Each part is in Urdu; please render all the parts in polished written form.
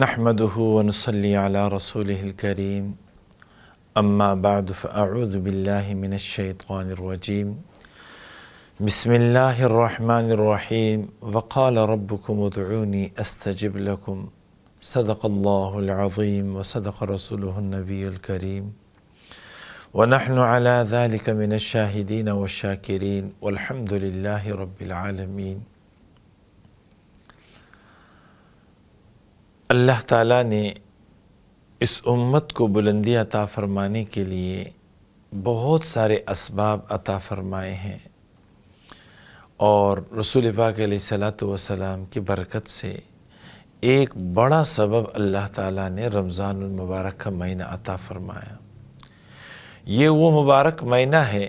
نحمده ونصلي على رسوله الكريم اما بعد فاعوذ بالله من الشيطان الرجيم بسم الله الرحمن الرحيم وقال ربكم ادعوني استجب لكم صدق الله العظيم وصدق رسوله النبي الكريم ونحن على ذلك من الشاهدين والشاكرين والحمد لله رب العالمين۔ اللہ تعالیٰ نے اس امت کو بلندی عطا فرمانے کے لیے بہت سارے اسباب عطا فرمائے ہیں، اور رسول پاک علیہ الصلاۃ والسلام کی برکت سے ایک بڑا سبب اللہ تعالیٰ نے رمضان المبارک کا مہینہ عطا فرمایا۔ یہ وہ مبارک مہینہ ہے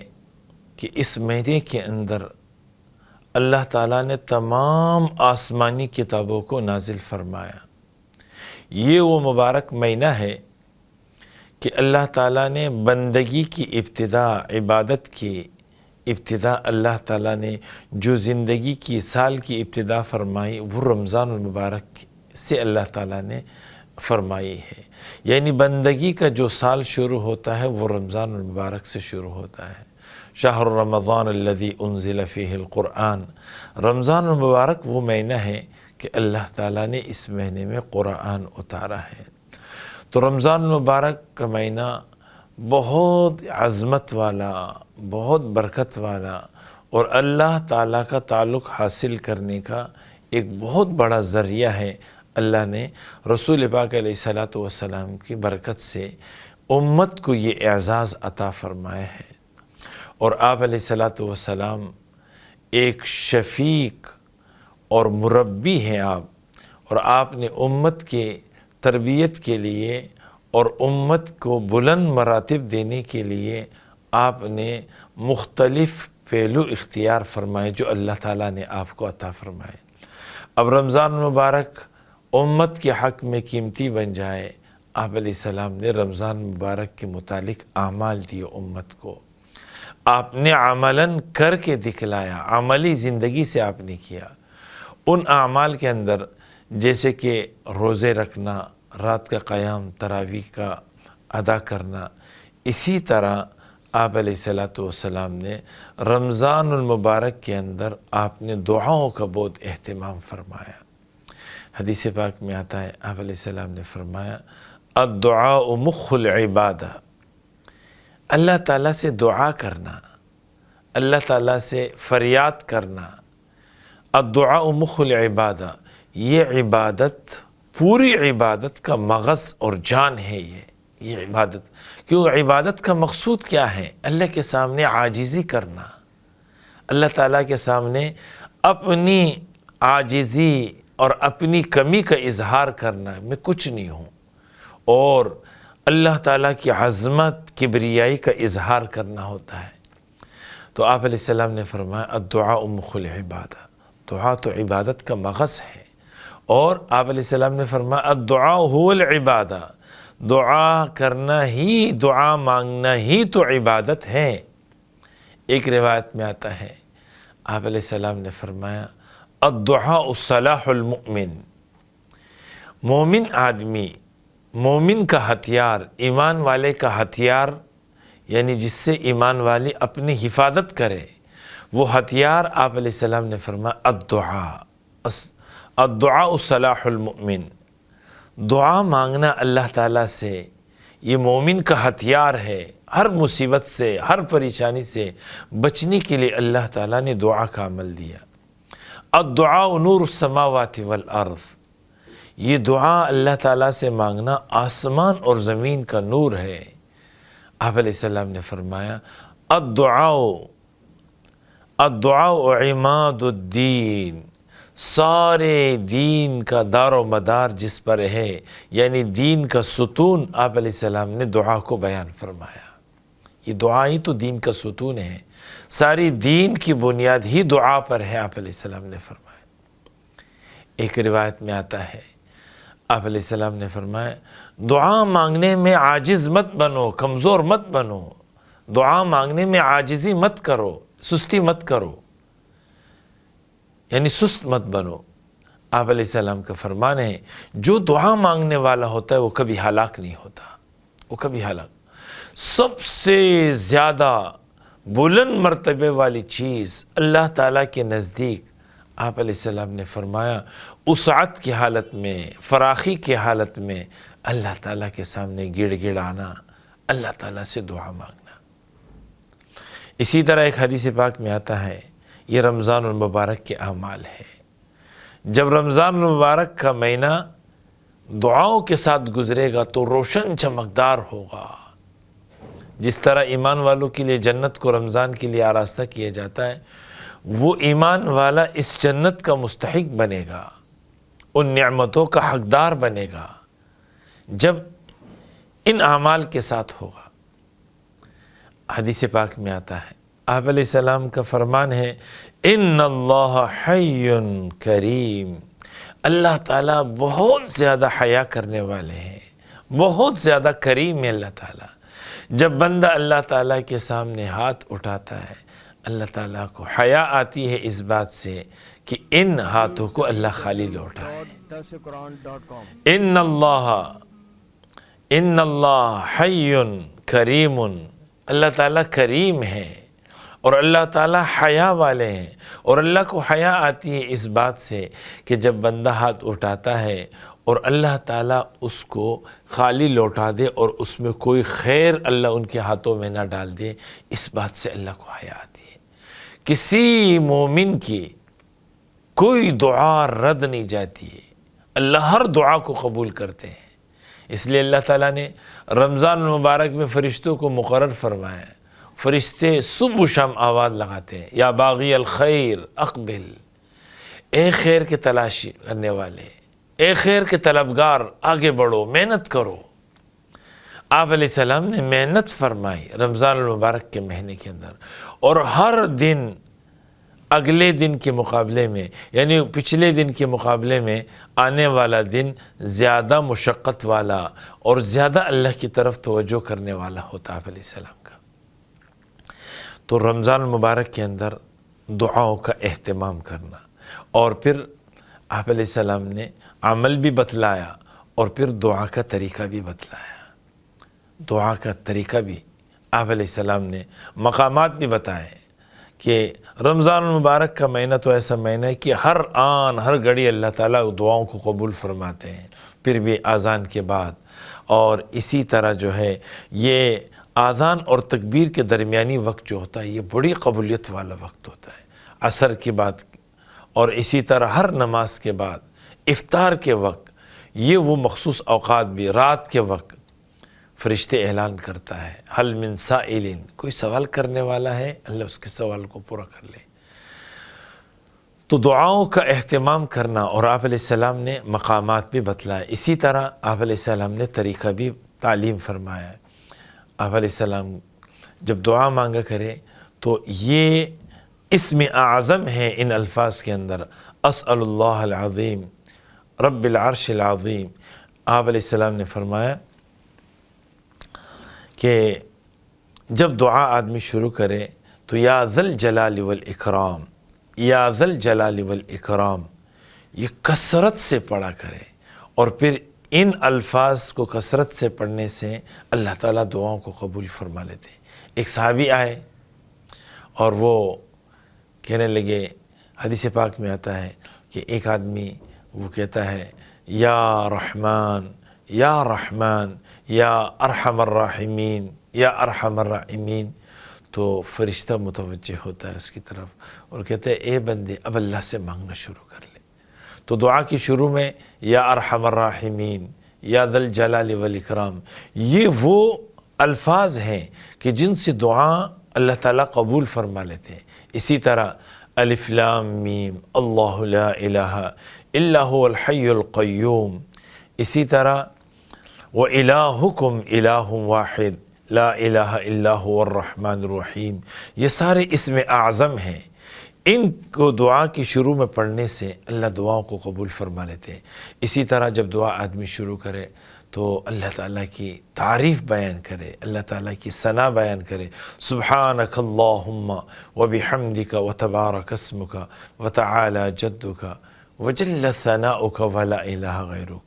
کہ اس مہینے کے اندر اللہ تعالیٰ نے تمام آسمانی کتابوں کو نازل فرمایا۔ یہ وہ مبارک مہینہ ہے کہ اللہ تعالیٰ نے بندگی کی ابتدا، عبادت کی ابتدا اللہ تعالیٰ نے جو زندگی کی سال کی ابتدا فرمائی وہ رمضان المبارک سے اللہ تعالیٰ نے فرمائی ہے۔ یعنی بندگی کا جو سال شروع ہوتا ہے وہ رمضان المبارک سے شروع ہوتا ہے۔ شہر رمضان الذی انزل فیہ القرآن، رمضان المبارک وہ مہینہ ہے کہ اللہ تعالیٰ نے اس مہینے میں قرآن اتارا ہے۔ تو رمضان المبارک کا مہینہ بہت عظمت والا، بہت برکت والا، اور اللہ تعالیٰ کا تعلق حاصل کرنے کا ایک بہت بڑا ذریعہ ہے۔ اللہ نے رسول پاک علیہ الصلاۃ والسلام کی برکت سے امت کو یہ اعزاز عطا فرمایا ہے، اور آپ علیہ الصلاۃ والسلام ایک شفیق اور مربی ہیں آپ، اور آپ نے امت کے تربیت کے لیے اور امت کو بلند مراتب دینے کے لیے آپ نے مختلف پہلو اختیار فرمائے جو اللہ تعالیٰ نے آپ کو عطا فرمائے۔ اب رمضان مبارک امت کے حق میں قیمتی بن جائے، آپ علیہ السلام نے رمضان مبارک کے متعلق اعمال دیے امت کو۔ آپ نے عملاً کر کے دکھلایا، عملی زندگی سے آپ نے کیا۔ ان اعمال کے اندر جیسے کہ روزے رکھنا، رات کا قیام، تراویح کا ادا کرنا، اسی طرح آپ علیہ الصلاۃ والسلام نے رمضان المبارک کے اندر آپ نے دعاؤں کا بہت اہتمام فرمایا۔ حدیث پاک میں آتا ہے، آپ علیہ السلام نے فرمایا الدعاء مخ العبادہ، اللہ تعالیٰ سے دعا کرنا، اللہ تعالیٰ سے فریاد کرنا، الدعاء مخ العبادہ، یہ عبادت پوری عبادت کا مغز اور جان ہے۔ یہ عبادت، کیوں عبادت کا مقصود کیا ہے؟ اللہ کے سامنے عاجزی کرنا، اللہ تعالیٰ کے سامنے اپنی عاجزی اور اپنی کمی کا اظہار کرنا، میں کچھ نہیں ہوں، اور اللہ تعالیٰ کی عظمت، کبریائی کا اظہار کرنا ہوتا ہے۔ تو آپ علیہ السلام نے فرمایا الدعاء مخ العبادہ، دعا تو عبادت کا مغز ہے، اور آپ علیہ السلام نے فرمایا الدعاء هو العبادہ، دعا کرنا ہی، دعا مانگنا ہی تو عبادت ہے۔ ایک روایت میں آتا ہے، آپ علیہ السلام نے فرمایا الدعاء صلاح المؤمن، مومن آدمی، مومن کا ہتھیار، ایمان والے کا ہتھیار، یعنی جس سے ایمان والے اپنی حفاظت کرے، وہ ہتھیار آپ علیہ السلام نے فرمایا الدعاء صلاح المؤمن، دعا مانگنا اللہ تعالیٰ سے یہ مومن کا ہتھیار ہے۔ ہر مصیبت سے، ہر پریشانی سے بچنے کے لیے اللہ تعالیٰ نے دعا کا عمل دیا۔ الدعاء نور السماوات والارض، یہ دعا اللہ تعالیٰ سے مانگنا آسمان اور زمین کا نور ہے۔ آپ علیہ السلام نے فرمایا الدعاء عماد الدین، سارے دین کا دار و مدار جس پر ہے، یعنی دین کا ستون، آپ علیہ السلام نے دعا کو بیان فرمایا۔ یہ دعا ہی تو دین کا ستون ہے، ساری دین کی بنیاد ہی دعا پر ہے، آپ علیہ السلام نے فرمایا۔ ایک روایت میں آتا ہے، آپ علیہ السلام نے فرمایا دعا مانگنے میں عاجز مت بنو، کمزور مت بنو، دعا مانگنے میں عاجزی مت کرو، سستی مت کرو، یعنی سست مت بنو۔ آپ علیہ السلام کا فرمان ہے جو دعا مانگنے والا ہوتا ہے وہ کبھی ہلاک نہیں ہوتا، وہ کبھی ہلاک۔ سب سے زیادہ بلند مرتبے والی چیز اللہ تعالیٰ کے نزدیک آپ علیہ السلام نے فرمایا وسعت کی حالت میں، فراخی کی حالت میں اللہ تعالیٰ کے سامنے گڑ گڑانا، اللہ تعالیٰ سے دعا مانگنا۔ اسی طرح ایک حدیث پاک میں آتا ہے، یہ رمضان المبارک کے اعمال ہے۔ جب رمضان المبارک کا مہینہ دعاؤں کے ساتھ گزرے گا تو روشن چمکدار ہوگا۔ جس طرح ایمان والوں کے لیے جنت کو رمضان کے لیے آراستہ کیا جاتا ہے، وہ ایمان والا اس جنت کا مستحق بنے گا، ان نعمتوں کا حقدار بنے گا جب ان اعمال کے ساتھ ہوگا۔ حدیث پاک میں آتا ہے، آپ علیہ السلام کا فرمان ہے، ان اللہ حی کریم، اللہ تعالیٰ بہت زیادہ حیا کرنے والے ہیں، بہت زیادہ کریم ہے اللہ تعالیٰ۔ جب بندہ اللہ تعالیٰ کے سامنے ہاتھ اٹھاتا ہے، اللہ تعالیٰ کو حیا آتی ہے اس بات سے کہ ان ہاتھوں کو اللہ خالی لوٹائے۔ ان اللہ حی کریم، اللہ تعالیٰ کریم ہے اور اللہ تعالیٰ حیا والے ہیں، اور اللہ کو حیا آتی ہے اس بات سے کہ جب بندہ ہاتھ اٹھاتا ہے اور اللہ تعالیٰ اس کو خالی لوٹا دے اور اس میں کوئی خیر اللہ ان کے ہاتھوں میں نہ ڈال دے، اس بات سے اللہ کو حیا آتی ہے۔ کسی مومن کی کوئی دعا رد نہیں جاتی ہے، اللہ ہر دعا کو قبول کرتے ہیں۔ اس لیے اللہ تعالیٰ نے رمضان المبارک میں فرشتوں کو مقرر فرمایا ہے، فرشتے صبح و شام آواز لگاتے ہیں، یا باغی الخیر اقبل، اے خیر کے تلاشی کرنے والے، اے خیر کے طلبگار، آگے بڑھو، محنت کرو۔ آپ علیہ السلام نے محنت فرمائی رمضان المبارک کے مہینے کے اندر، اور ہر دن اگلے دن کے مقابلے میں، یعنی پچھلے دن کے مقابلے میں آنے والا دن زیادہ مشقت والا اور زیادہ اللہ کی طرف توجہ کرنے والا ہوتا آپ علیہ السلام کا۔ تو رمضان المبارک کے اندر دعاؤں کا اہتمام کرنا، اور پھر آپ علیہ السلام نے عمل بھی بتلایا اور پھر دعا کا طریقہ بھی بتلایا۔ دعا کا طریقہ بھی آپ علیہ السلام نے مقامات بھی بتائے کہ رمضان المبارک کا مہینہ تو ایسا مہینہ ہے کہ ہر آن ہر گھڑی اللہ تعالیٰ دعاؤں کو قبول فرماتے ہیں، پھر بھی اذان کے بعد، اور اسی طرح جو ہے یہ اذان اور تکبیر کے درمیانی وقت جو ہوتا ہے یہ بڑی قبولیت والا وقت ہوتا ہے، عصر کے بعد، اور اسی طرح ہر نماز کے بعد، افطار کے وقت، یہ وہ مخصوص اوقات بھی، رات کے وقت فرشتے اعلان کرتا ہے، حل من سائل، کوئی سوال کرنے والا ہے، اللہ اس کے سوال کو پورا کر لے۔ تو دعاؤں کا اہتمام کرنا، اور آپ علیہ السلام نے مقامات بھی بتلائے، اسی طرح آپ علیہ السلام نے طریقہ بھی تعلیم فرمایا ہے۔ آپ علیہ السلام جب دعا مانگا کرے تو یہ اسم اعظم ہے ان الفاظ کے اندر، اسأل اللہ العظیم رب العرش العظیم۔ آپ علیہ السلام نے فرمایا کہ جب دعا آدمی شروع کرے تو یا ذا الجلال والاکرام، یا ذا الجلال والاکرام، یہ کثرت سے پڑھا کرے، اور پھر ان الفاظ کو کثرت سے پڑھنے سے اللہ تعالیٰ دعاؤں کو قبول فرما لیتے ہیں۔ ایک صحابی آئے اور وہ کہنے لگے، حدیث پاک میں آتا ہے کہ ایک آدمی وہ کہتا ہے، یا رحمان یا رحمان یا ارحم الراحمین یا ارحم الراحمین، تو فرشتہ متوجہ ہوتا ہے اس کی طرف اور کہتے ہیں، اے بندے اب اللہ سے مانگنا شروع کر لے۔ تو دعا کی شروع میں یا ارحم الراحمین یا ذا الجلال والاکرام، یہ وہ الفاظ ہیں کہ جن سے دعا اللہ تعالیٰ قبول فرما لیتے ہیں۔ اسی طرح الف لام میم اللہ لا الہ الا هو الحی القیوم، اسی طرح وَإِلَٰهُكُمْ إِلَٰهٌ وَاحِدٌ لَا إِلَٰهَ إِلَّا هُوَ الرَّحْمَٰنُ الرَّحِيمُ، یہ سارے اسم اعظم ہیں، ان کو دعا کی شروع میں پڑھنے سے اللہ دعاؤں کو قبول فرما لیتے ہیں۔ اسی طرح جب دعا آدمی شروع کرے تو اللہ تعالیٰ کی تعریف بیان کرے، اللہ تعالیٰ کی ثنا بیان کرے، سبحانک اللہم وبحمدک وتبارک اسمک وتعالی جدک وجل ثناؤک ولا الہ غیرک۔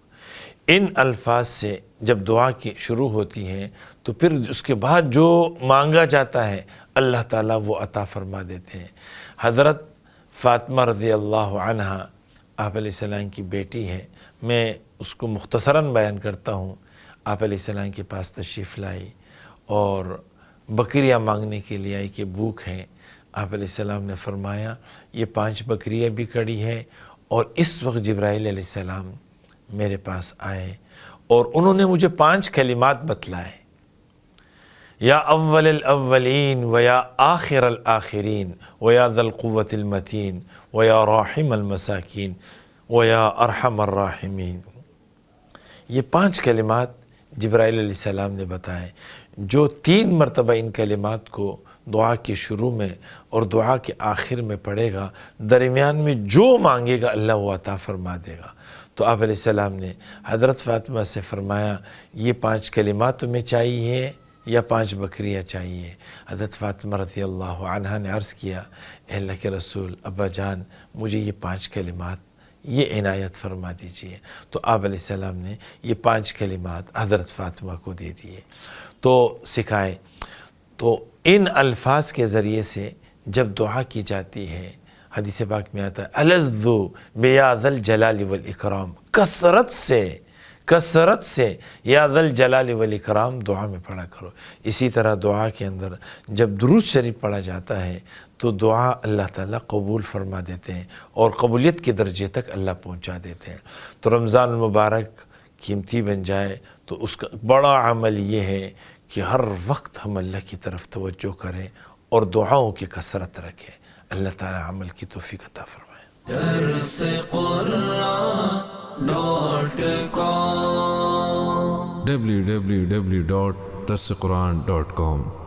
ان الفاظ سے جب دعا کی شروع ہوتی ہے تو پھر اس کے بعد جو مانگا جاتا ہے اللہ تعالیٰ وہ عطا فرما دیتے ہیں۔ حضرت فاطمہ رضی اللہ عنہ آپ علیہ السلام کی بیٹی ہے، میں اس کو مختصراً بیان کرتا ہوں۔ آپ علیہ السلام کے پاس تشریف لائی اور بکریاں مانگنے کے لیے آئی کہ بھوک ہے۔ آپ علیہ السلام نے فرمایا یہ 5 بکریاں بھی کڑی ہیں، اور اس وقت جبرائیل علیہ السلام میرے پاس آئے اور انہوں نے مجھے 5 کلمات بتلائے، یا اول الاولین و یا آخر الآخرین و یا ذا القوة المتین و یا راحم المساکین و یا ارحم الراحمین۔ یہ 5 کلمات جبرائیل علیہ السلام نے بتائے، جو 3 مرتبہ ان کلمات کو دعا کے شروع میں اور دعا کے آخر میں پڑھے گا، درمیان میں جو مانگے گا اللہ وہ عطا فرما دے گا۔ تو آپ علیہ السلام نے حضرت فاطمہ سے فرمایا یہ 5 کلمات تمہیں چاہیے یا 5 بکریاں چاہیے؟ حضرت فاطمہ رضی اللہ عنہا نے عرض کیا اے اللہ کے رسول، ابا جان مجھے یہ 5 کلمات یہ عنایت فرما دیجئے۔ تو آپ علیہ السلام نے یہ 5 کلمات حضرت فاطمہ کو دے دیے تو سکھائے۔ تو ان الفاظ کے ذریعے سے جب دعا کی جاتی ہے، حدیث پاک میں آتا ہے الذ بیا ذا الجلال والاکرام، کثرت سے یا ذا الجلال والاکرام دعا میں پڑھا کرو۔ اسی طرح دعا کے اندر جب درود شریف پڑھا جاتا ہے تو دعا اللہ تعالیٰ قبول فرما دیتے ہیں اور قبولیت کے درجے تک اللہ پہنچا دیتے ہیں۔ تو رمضان المبارک قیمتی بن جائے تو اس کا بڑا عمل یہ ہے کہ ہر وقت ہم اللہ کی طرف توجہ کریں اور دعاؤں کی کثرت رکھیں۔ اللہ تعالیٰ عمل کی توفیق عطا فرمائے۔ www.darsequran.com